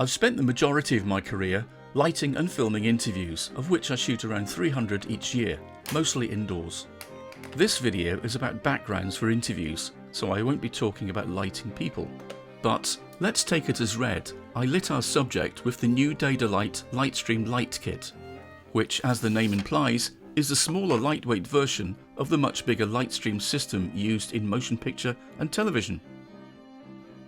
I've spent the majority of my career lighting and filming interviews, of which I shoot around 300 each year, mostly indoors. This video is about backgrounds for interviews, so I won't be talking about lighting people. But let's take it as read, I lit our subject with the new Dedolight Lightstream Light Kit, which, as the name implies, is a smaller lightweight version of the much bigger Lightstream system used in motion picture and television.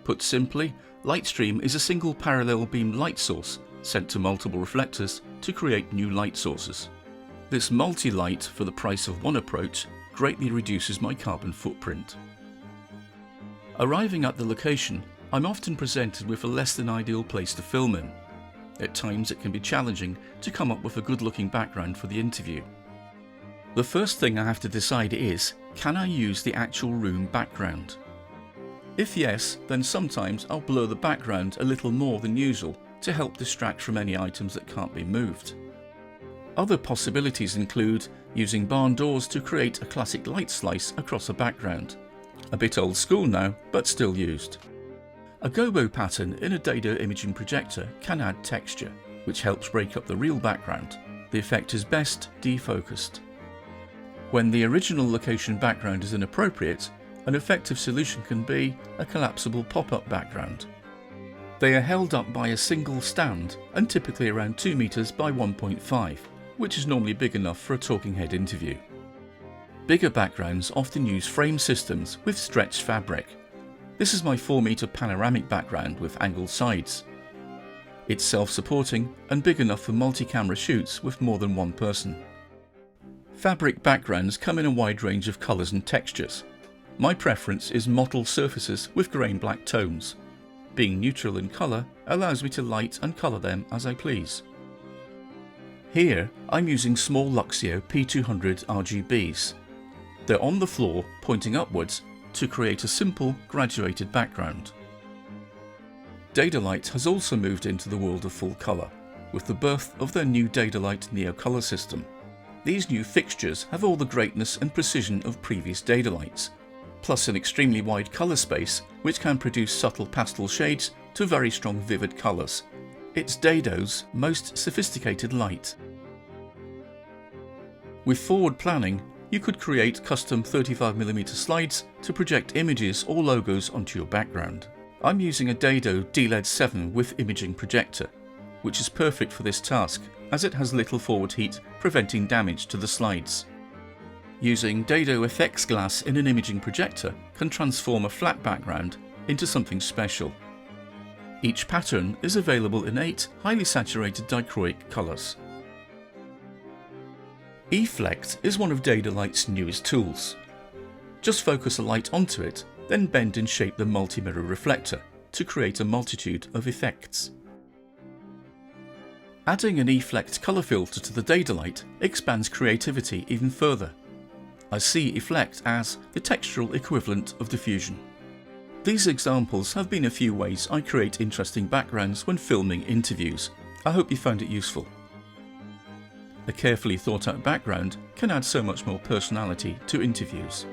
Put simply, Lightstream is a single parallel beam light source sent to multiple reflectors to create new light sources. This multi-light for the price of one approach greatly reduces my carbon footprint. Arriving at the location, I'm often presented with a less than ideal place to film in. At times it can be challenging to come up with a good looking background for the interview. The first thing I have to decide is, can I use the actual room background? If yes, then sometimes I'll blur the background a little more than usual to help distract from any items that can't be moved. Other possibilities include using barn doors to create a classic light slice across a background. A bit old school now, but still used. A gobo pattern in a dado imaging projector can add texture, which helps break up the real background. The effect is best defocused. When the original location background is inappropriate, an effective solution can be a collapsible pop-up background. They are held up by a single stand and typically around 2 meters by 1.5, which is normally big enough for a talking head interview. Bigger backgrounds often use frame systems with stretched fabric. This is my 4-meter panoramic background with angled sides. It's self-supporting and big enough for multi-camera shoots with more than one person. Fabric backgrounds come in a wide range of colours and textures. My preference is mottled surfaces with grey and black tones. Being neutral in colour allows me to light and colour them as I please. Here I'm using small Luxio P200 RGBs. They're on the floor pointing upwards to create a simple graduated background. Dedolight has also moved into the world of full colour, with the birth of their new Dedolight Neo Colour system. These new fixtures have all the greatness and precision of previous Dedolights, plus an extremely wide colour space which can produce subtle pastel shades to very strong vivid colours. It's Dado's most sophisticated light. With forward planning, you could create custom 35mm slides to project images or logos onto your background. I'm using a Dado D-LED 7 with imaging projector, which is perfect for this task as it has little forward heat preventing damage to the slides. Using Dado FX glass in an imaging projector can transform a flat background into something special. Each pattern is available in 8 highly saturated dichroic colours. E-Flect is one of Dedolight's newest tools. Just focus a light onto it, then bend and shape the multi-mirror reflector to create a multitude of effects. Adding an E-Flect colour filter to the Dedolight expands creativity even further. I see E-Flect as the textural equivalent of diffusion. These examples have been a few ways I create interesting backgrounds when filming interviews. I hope you found it useful. A carefully thought out background can add so much more personality to interviews.